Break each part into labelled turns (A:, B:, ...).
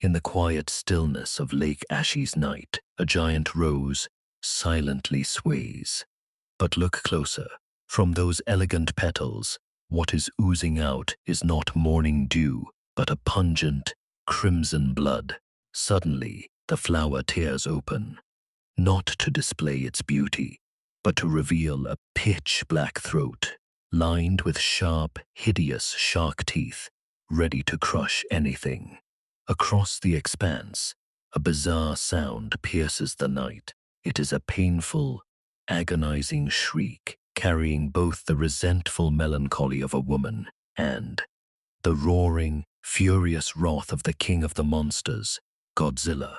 A: In the quiet stillness of Lake Ashi's night, a giant rose silently sways. But look closer. From those elegant petals, what is oozing out is not morning dew, but a pungent, crimson blood. Suddenly, the flower tears open, not to display its beauty, but to reveal a pitch-black throat, lined with sharp, hideous shark teeth, ready to crush anything. Across the expanse, a bizarre sound pierces the night. It is a painful, agonizing shriek, carrying both the resentful melancholy of a woman and the roaring, furious wrath of the king of the monsters, Godzilla.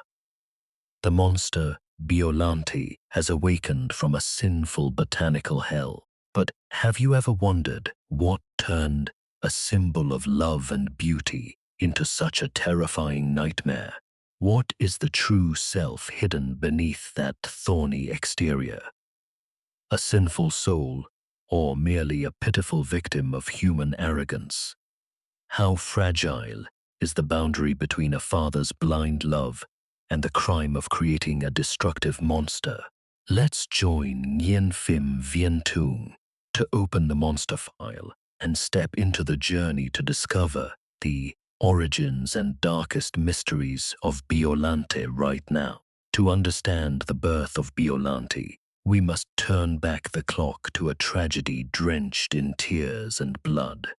A: The monster, Biollante, has awakened from a sinful botanical hell. But have you ever wondered what turned a symbol of love and beauty into such a terrifying nightmare? What is the true self hidden beneath that thorny exterior? A sinful soul, or merely a pitiful victim of human arrogance? How fragile is the boundary between a father's blind love and the crime of creating a destructive monster? Let's join Nguyen Phim Vien Tung to open the monster file and step into the journey to discover the origins and darkest mysteries of Biollante right now. To understand the birth of Biollante, we must turn back the clock to a tragedy drenched in tears and blood.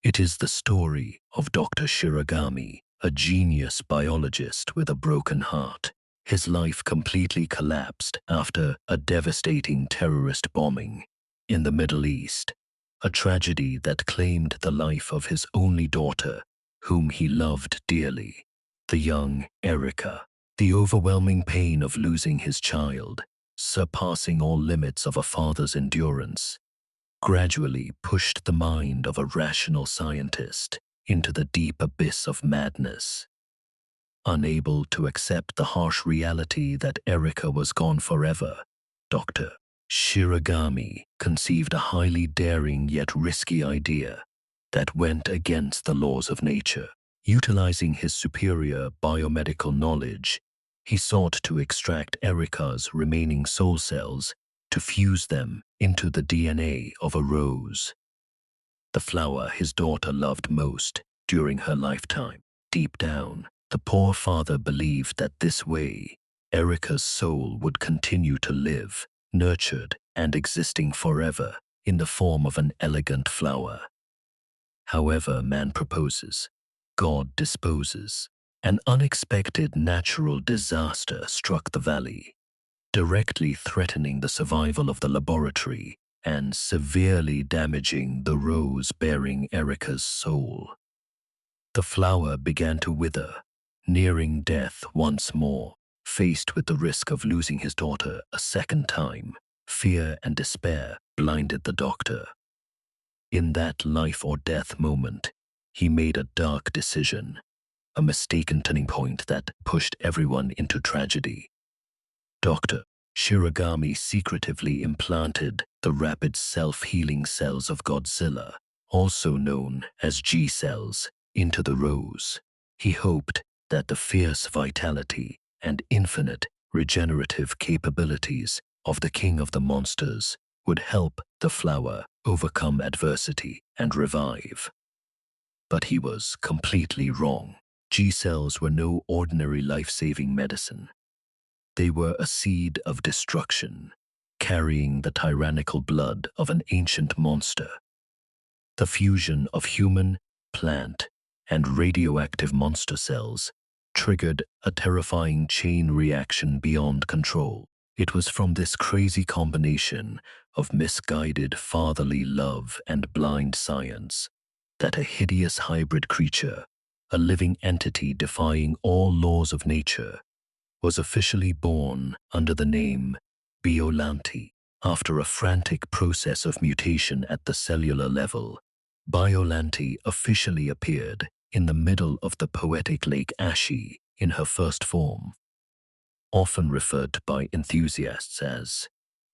A: It is the story of Dr. Shiragami, a genius biologist with a broken heart. His life completely collapsed after a devastating terrorist bombing in the Middle East, a tragedy that claimed the life of his only daughter, whom he loved dearly, the young Erica. The overwhelming pain of losing his child, surpassing all limits of a father's endurance, gradually pushed the mind of a rational scientist into the deep abyss of madness. Unable to accept the harsh reality that Erica was gone forever, Dr. Shiragami conceived a highly daring yet risky idea that went against the laws of nature. Utilizing his superior biomedical knowledge, he sought to extract Erica's remaining soul cells to fuse them into the DNA of a rose, the flower his daughter loved most during her lifetime. Deep down, the poor father believed that this way, Erica's soul would continue to live, nurtured and existing forever in the form of an elegant flower. However, man proposes, God disposes. An unexpected natural disaster struck the valley, directly threatening the survival of the laboratory and severely damaging the rose bearing Erica's soul. The flower began to wither, nearing death once more. Faced with the risk of losing his daughter a second time, fear and despair blinded the doctor. In that life or death moment, he made a dark decision, a mistaken turning point that pushed everyone into tragedy. Dr. Shiragami secretively implanted the rapid self-healing cells of Godzilla, also known as G-Cells, into the rose. He hoped that the fierce vitality and infinite regenerative capabilities of the king of the monsters would help the flower overcome adversity and revive. But he was completely wrong. G-cells were no ordinary life-saving medicine. They were a seed of destruction, carrying the tyrannical blood of an ancient monster. The fusion of human, plant, and radioactive monster cells triggered a terrifying chain reaction beyond control. It was from this crazy combination of misguided fatherly love and blind science that a hideous hybrid creature, a living entity defying all laws of nature, was officially born under the name Biollante. After a frantic process of mutation at the cellular level, Biollante officially appeared in the middle of the poetic Lake Ashi in her first form, often referred to by enthusiasts as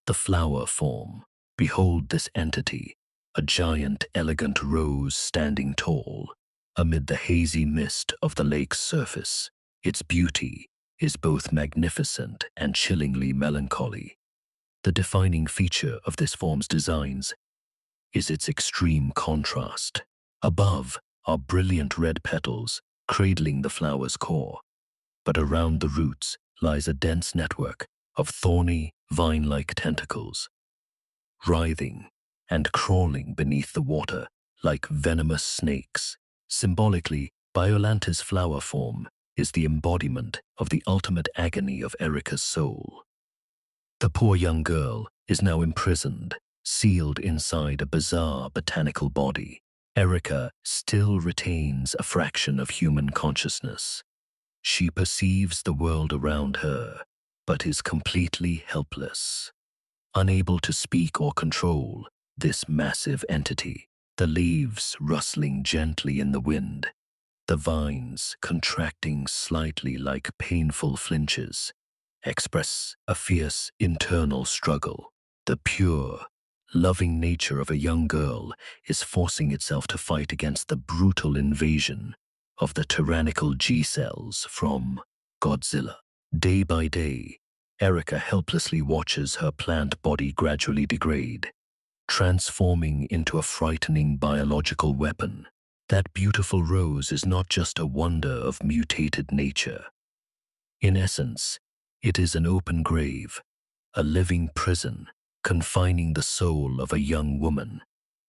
A: the flower form. Behold this entity, a giant, elegant rose standing tall, amid the hazy mist of the lake's surface. Its beauty is both magnificent and chillingly melancholy. The defining feature of this form's designs is its extreme contrast. Above are brilliant red petals cradling the flower's core, but around the roots lies a dense network of thorny, vine-like tentacles, writhing and crawling beneath the water like venomous snakes. Symbolically, Biollante's flower form is the embodiment of the ultimate agony of Erica's soul. The poor young girl is now imprisoned, sealed inside a bizarre botanical body. Erica still retains a fraction of human consciousness. She perceives the world around her, but is completely helpless. Unable to speak or control this massive entity, the leaves rustling gently in the wind, the vines contracting slightly like painful flinches, express a fierce internal struggle. The pure, loving nature of a young girl is forcing itself to fight against the brutal invasion of the tyrannical G-Cells from Godzilla. Day by day, Erica helplessly watches her plant body gradually degrade, transforming into a frightening biological weapon. That beautiful rose is not just a wonder of mutated nature. In essence, it is an open grave, a living prison, confining the soul of a young woman,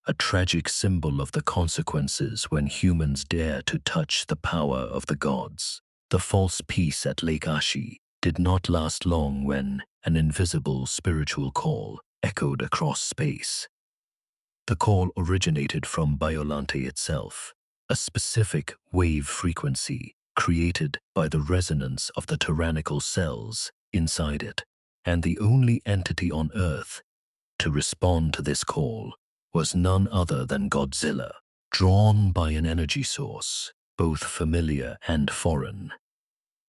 A: a tragic symbol of the consequences when humans dare to touch the power of the gods. The false peace at Lake Ashi did not last long when an invisible spiritual call echoed across space. The call originated from Biollante itself, a specific wave frequency created by the resonance of the tyrannical cells inside it, and the only entity on Earth to respond to this call was none other than Godzilla, drawn by an energy source, both familiar and foreign.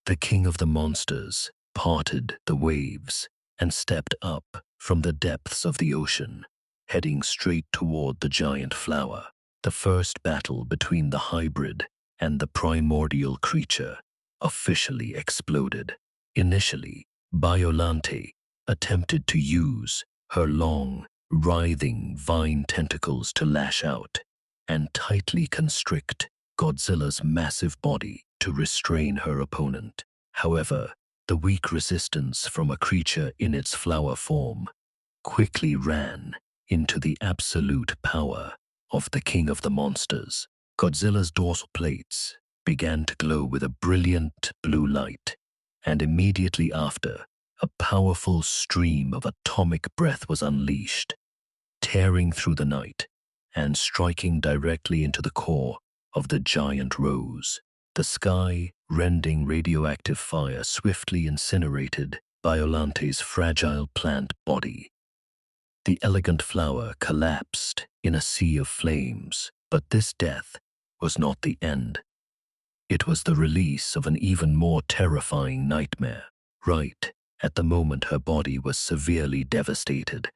A: The king of the monsters parted the waves and stepped up from the depths of the ocean, heading straight toward the giant flower. The first battle between the hybrid and the primordial creature officially exploded. Initially, Biollante attempted to use her long, writhing vine tentacles to lash out and tightly constrict Godzilla's massive body to restrain her opponent. However, the weak resistance from a creature in its flower form quickly ran into the absolute power of the king of the monsters. Godzilla's dorsal plates began to glow with a brilliant blue light, and immediately after, a powerful stream of atomic breath was unleashed, tearing through the night and striking directly into the core of the giant rose. The sky-rending radioactive fire swiftly incinerated Biollante's fragile plant body. The elegant flower collapsed in a sea of flames, but this death was not the end. It was the release of an even more terrifying nightmare. Right at the moment her body was severely devastated,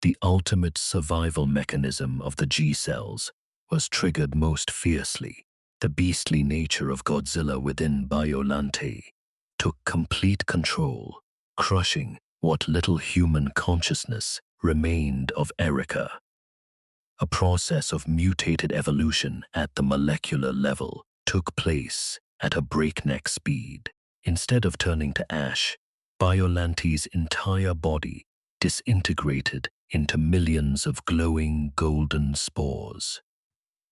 A: the ultimate survival mechanism of the G-cells was triggered most fiercely. The beastly nature of Godzilla within Biollante took complete control, crushing what little human consciousness remained of Erica. A process of mutated evolution at the molecular level took place at a breakneck speed. Instead of turning to ash, Biollante's entire body disintegrated into millions of glowing golden spores.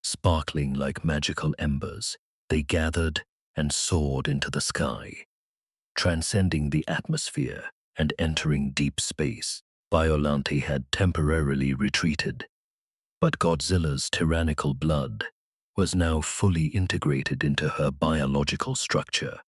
A: Sparkling like magical embers, they gathered and soared into the sky, transcending the atmosphere and entering deep space. Biollante had temporarily retreated, but Godzilla's tyrannical blood was now fully integrated into her biological structure,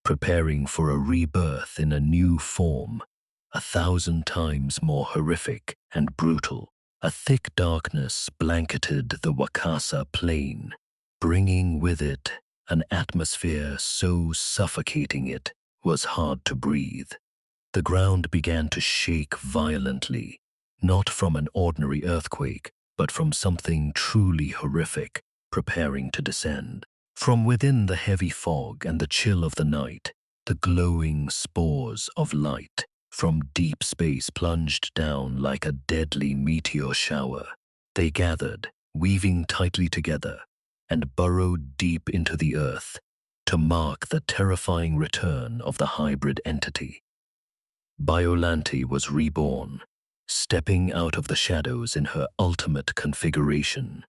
A: preparing for a rebirth in a new form, 1,000 times more horrific and brutal. A thick darkness blanketed the Wakasa Plain, bringing with it an atmosphere so suffocating it was hard to breathe. The ground began to shake violently, not from an ordinary earthquake, but from something truly horrific. preparing to descend. From within the heavy fog and the chill of the night, the glowing spores of light from deep space plunged down like a deadly meteor shower. They gathered, weaving tightly together, and burrowed deep into the earth to mark the terrifying return of the hybrid entity. Biollante was reborn, stepping out of the shadows in her ultimate configuration,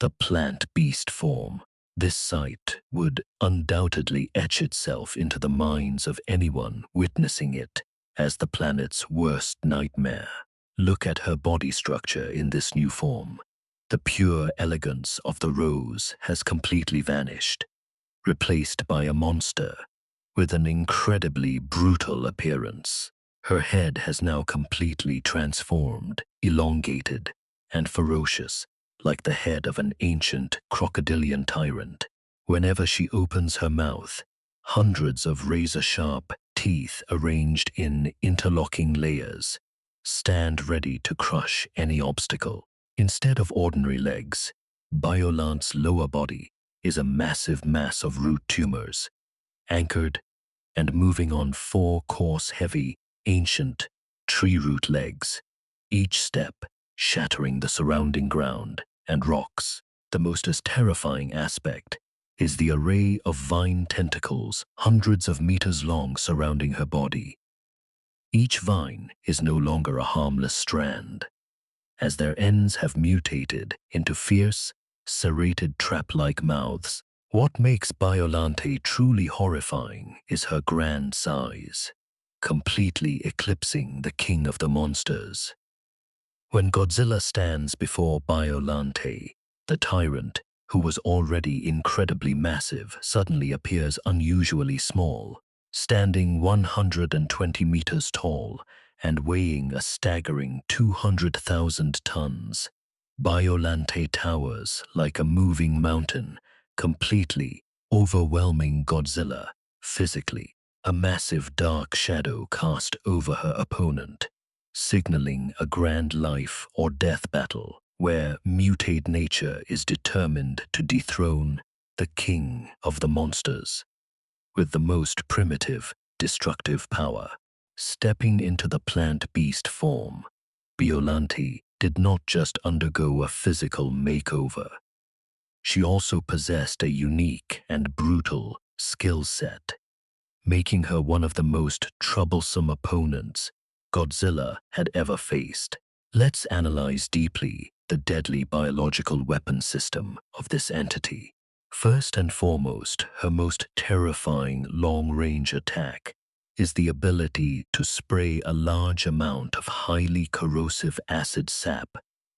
A: the plant-beast form. This sight would undoubtedly etch itself into the minds of anyone witnessing it as the planet's worst nightmare. Look at her body structure in this new form. The pure elegance of the rose has completely vanished, replaced by a monster with an incredibly brutal appearance. Her head has now completely transformed, elongated, and ferocious, like the head of an ancient crocodilian tyrant. Whenever she opens her mouth, hundreds of razor-sharp teeth arranged in interlocking layers stand ready to crush any obstacle. Instead of ordinary legs, Biollante's lower body is a massive mass of root tumors, anchored and moving on 4 coarse, heavy, ancient tree root legs, each step shattering the surrounding ground and rocks. The most terrifying aspect is the array of vine tentacles hundreds of meters long surrounding her body. Each vine is no longer a harmless strand, as their ends have mutated into fierce, serrated trap-like mouths. What makes Biollante truly horrifying is her grand size, completely eclipsing the king of the monsters. When Godzilla stands before Biollante, the tyrant, who was already incredibly massive, suddenly appears unusually small, standing 120 meters tall and weighing a staggering 200,000 tons. Biollante towers like a moving mountain, completely overwhelming Godzilla physically. A massive dark shadow cast over her opponent, signaling a grand life or death battle where mutate nature is determined to dethrone the king of the monsters. With the most primitive, destructive power, stepping into the plant-beast form, Biollante did not just undergo a physical makeover. She also possessed a unique and brutal skill set, making her one of the most troublesome opponents Godzilla had ever faced. Let's analyze deeply the deadly biological weapon system of this entity. First and foremost, her most terrifying long-range attack is the ability to spray a large amount of highly corrosive acid sap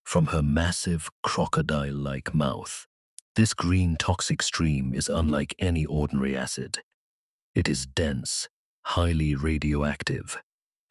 A: from her massive crocodile-like mouth. This green toxic stream is unlike any ordinary acid. It is dense, highly radioactive,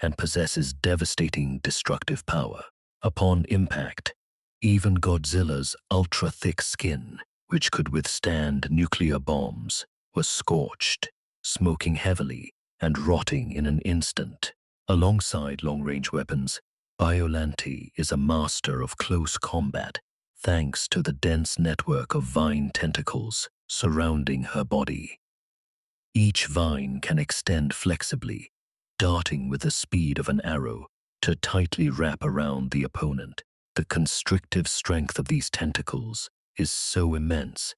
A: and possesses devastating destructive power. Upon impact, even Godzilla's ultra-thick skin, which could withstand nuclear bombs, was scorched, smoking heavily and rotting in an instant. Alongside long-range weapons, Biollante is a master of close combat, thanks to the dense network of vine tentacles surrounding her body. Each vine can extend flexibly, darting with the speed of an arrow to tightly wrap around the opponent. The constrictive strength of these tentacles is so immense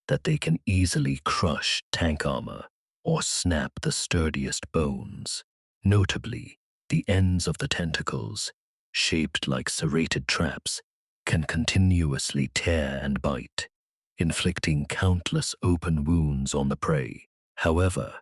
A: that they can easily crush tank armor or snap the sturdiest bones. Notably, the ends of the tentacles, shaped like serrated traps, can continuously tear and bite, inflicting countless open wounds on the prey. However,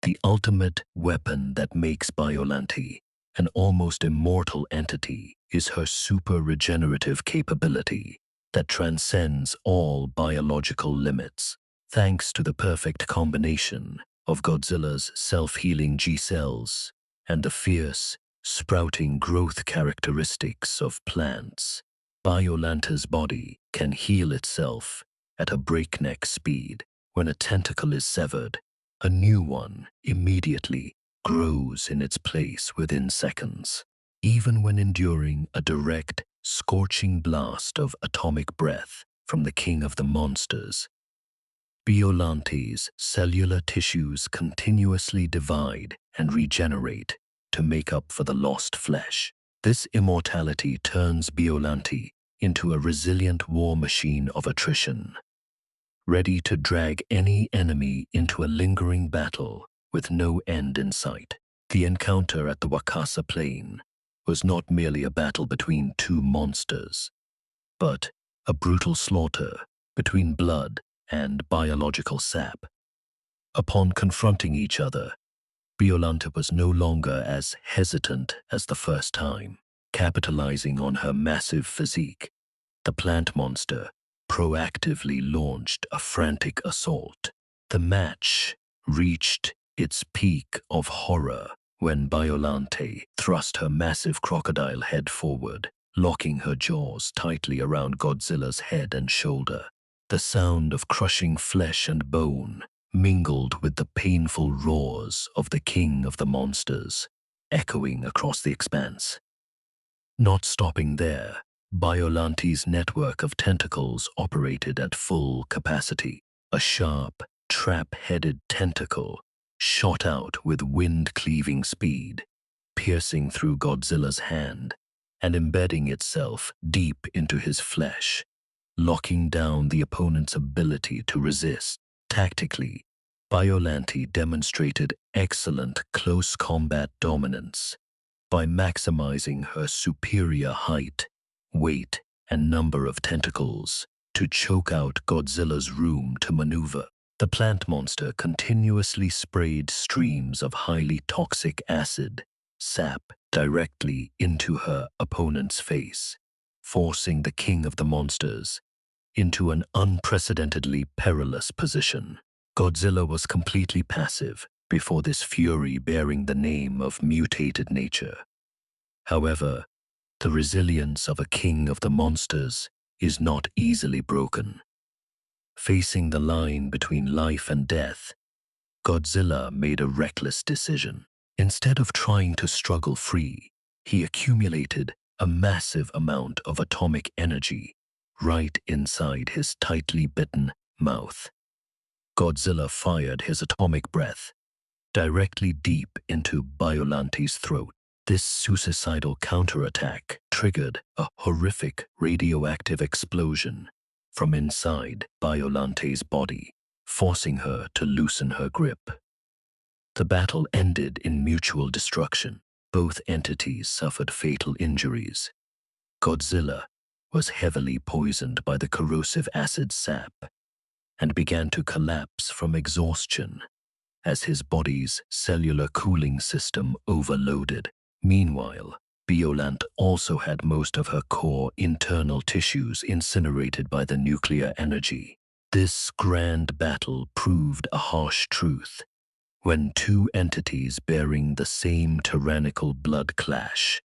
A: the ultimate weapon that makes Biollante an almost immortal entity is her super regenerative capability that transcends all biological limits. Thanks to the perfect combination of Godzilla's self-healing G-cells and the fierce, sprouting growth characteristics of plants, Biollante's body can heal itself at a breakneck speed. When a tentacle is severed, a new one immediately grows in its place within seconds. Even when enduring a direct, scorching blast of atomic breath, from the king of the monsters. Biollante's cellular tissues continuously divide and regenerate to make up for the lost flesh. This immortality turns Biollante into a resilient war machine of attrition, ready to drag any enemy into a lingering battle with no end in sight. The encounter at the Wakasa Plain was not merely a battle between two monsters, but a brutal slaughter between blood and biological sap. Upon confronting each other, Biollante was no longer as hesitant as the first time. Capitalizing on her massive physique, the plant monster proactively launched a frantic assault. The match reached its peak of horror when Biollante thrust her massive crocodile head forward, locking her jaws tightly around Godzilla's head and shoulder. The sound of crushing flesh and bone mingled with the painful roars of the king of the monsters, echoing across the expanse. Not stopping there, Biollante's network of tentacles operated at full capacity. A sharp, trap-headed tentacle shot out with wind-cleaving speed, piercing through Godzilla's hand and embedding itself deep into his flesh, locking down the opponent's ability to resist. Tactically, Biollante demonstrated excellent close combat dominance by maximizing her superior height, weight, and number of tentacles to choke out Godzilla's room to maneuver. The plant monster continuously sprayed streams of highly toxic acid, sap, directly into her opponent's face, forcing the king of the monsters into an unprecedentedly perilous position. Godzilla was completely passive before this fury bearing the name of mutated nature. However, the resilience of a king of the monsters is not easily broken. Facing the line between life and death, Godzilla made a reckless decision. Instead of trying to struggle free, he accumulated a massive amount of atomic energy right inside his tightly bitten mouth. Godzilla fired his atomic breath directly deep into Biollante's throat. This suicidal counterattack triggered a horrific radioactive explosion from inside Biollante's body, forcing her to loosen her grip. The battle ended in mutual destruction. Both entities suffered fatal injuries. Godzilla was heavily poisoned by the corrosive acid sap and began to collapse from exhaustion as his body's cellular cooling system overloaded. Meanwhile, Biollante also had most of her core internal tissues incinerated by the nuclear energy. This grand battle proved a harsh truth. When two entities bearing the same tyrannical blood clash,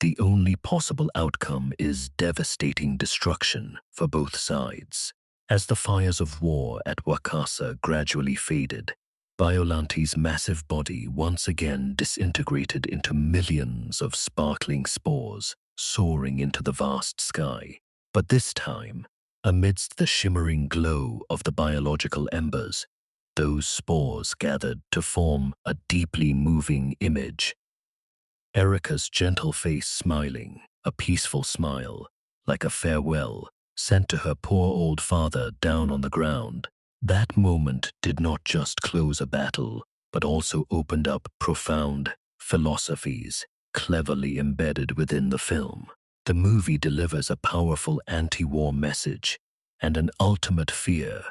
A: the only possible outcome is devastating destruction for both sides. As the fires of war at Wakasa gradually faded, Biollante's massive body once again disintegrated into millions of sparkling spores soaring into the vast sky. But this time, amidst the shimmering glow of the biological embers, those spores gathered to form a deeply moving image. Erica's gentle face smiling, a peaceful smile, like a farewell, sent to her poor old father down on the ground. That moment did not just close a battle, but also opened up profound philosophies cleverly embedded within the film. The movie delivers a powerful anti-war message and an ultimate fear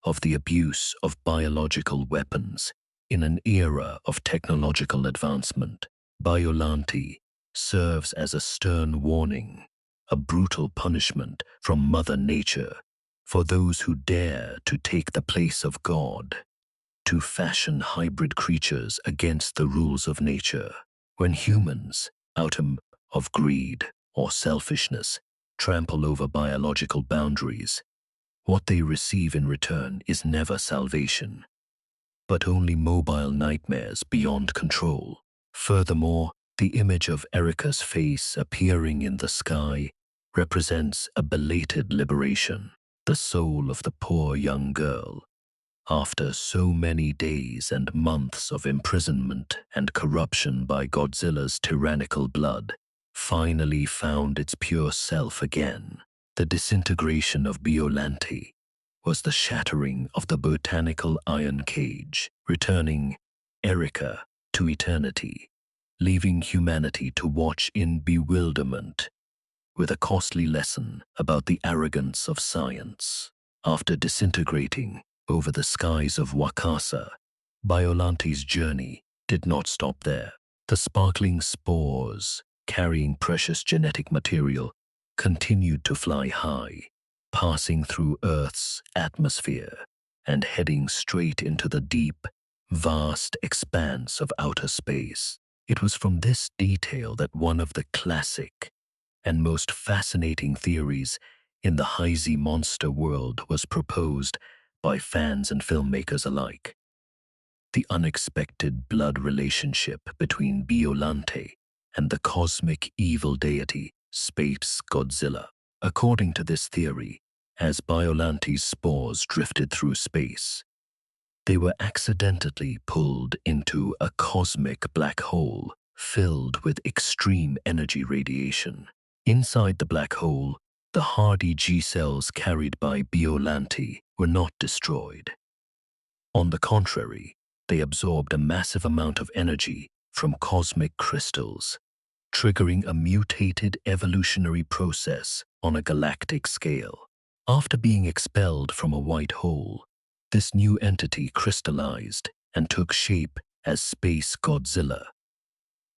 A: of the abuse of biological weapons in an era of technological advancement. Biollante serves as a stern warning, a brutal punishment from Mother Nature for those who dare to take the place of God, to fashion hybrid creatures against the rules of nature. When humans, out of greed or selfishness, trample over biological boundaries, what they receive in return is never salvation, but only mobile nightmares beyond control. Furthermore, the image of Erica's face appearing in the sky represents a belated liberation. the soul of the poor young girl, after so many days and months of imprisonment and corruption by Godzilla's tyrannical blood, finally found its pure self again. The disintegration of Biollante was the shattering of the botanical iron cage, returning Erica to eternity, leaving humanity to watch in bewilderment, with a costly lesson about the arrogance of science. After disintegrating over the skies of Wakasa, Biollante's journey did not stop there. The sparkling spores, carrying precious genetic material, continued to fly high, passing through Earth's atmosphere and heading straight into the deep, vast expanse of outer space. It was from this detail that one of the classic and most fascinating theories in the Heisei monster world was proposed by fans and filmmakers alike: the unexpected blood relationship between Biollante and the cosmic evil deity SpaceGodzilla. According to this theory, as Biollante's spores drifted through space, they were accidentally pulled into a cosmic black hole filled with extreme energy radiation. Inside the black hole, the hardy G-cells carried by Biollante were not destroyed. On the contrary, they absorbed a massive amount of energy from cosmic crystals, triggering a mutated evolutionary process on a galactic scale. After being expelled from a white hole, this new entity crystallized and took shape as SpaceGodzilla,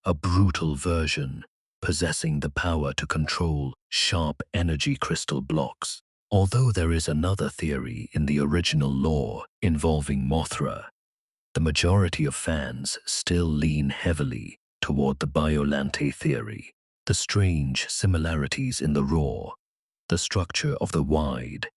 A: a brutal version possessing the power to control sharp energy crystal blocks. Although there is another theory in the original lore involving Mothra, the majority of fans still lean heavily toward the Biollante theory. The strange similarities in the roar, the structure of the wide,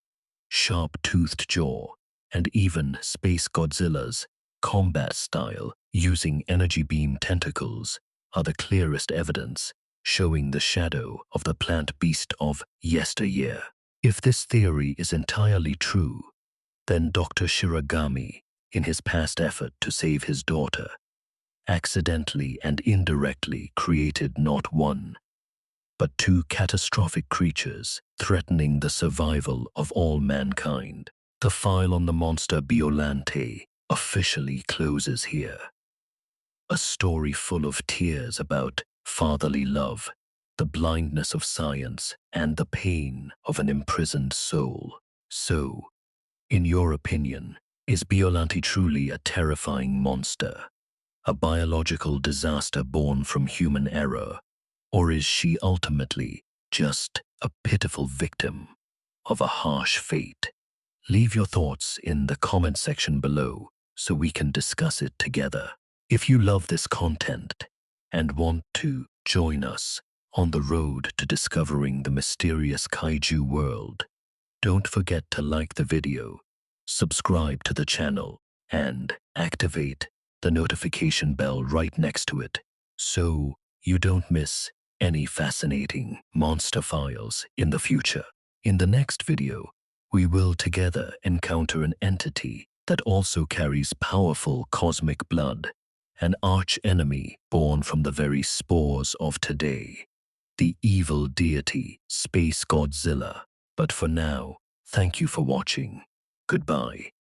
A: sharp-toothed jaw, and even SpaceGodzilla's combat style using energy beam tentacles are the clearest evidence showing the shadow of the plant beast of yesteryear. If this theory is entirely true, then Dr. Shiragami, in his past effort to save his daughter, accidentally and indirectly created not one, but two catastrophic creatures threatening the survival of all mankind. The file on the monster Biollante officially closes here. A story full of tears about fatherly love, the blindness of science, and the pain of an imprisoned soul. So, in your opinion, is Biollante truly a terrifying monster, a biological disaster born from human error, or is she ultimately just a pitiful victim of a harsh fate? Leave your thoughts in the comment section below so we can discuss it together. If you love this content and want to join us on the road to discovering the mysterious kaiju world, don't forget to like the video, subscribe to the channel, and activate the notification bell right next to it so you don't miss any fascinating monster files in the future. In the next video, we will together encounter an entity that also carries powerful cosmic blood, an arch-enemy born from the very spores of today, the evil deity SpaceGodzilla. But for now, thank you for watching. Goodbye,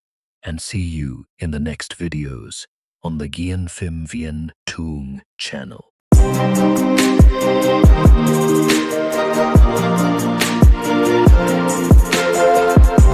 A: and see you in the next videos on the Gian Film Vien Tung channel.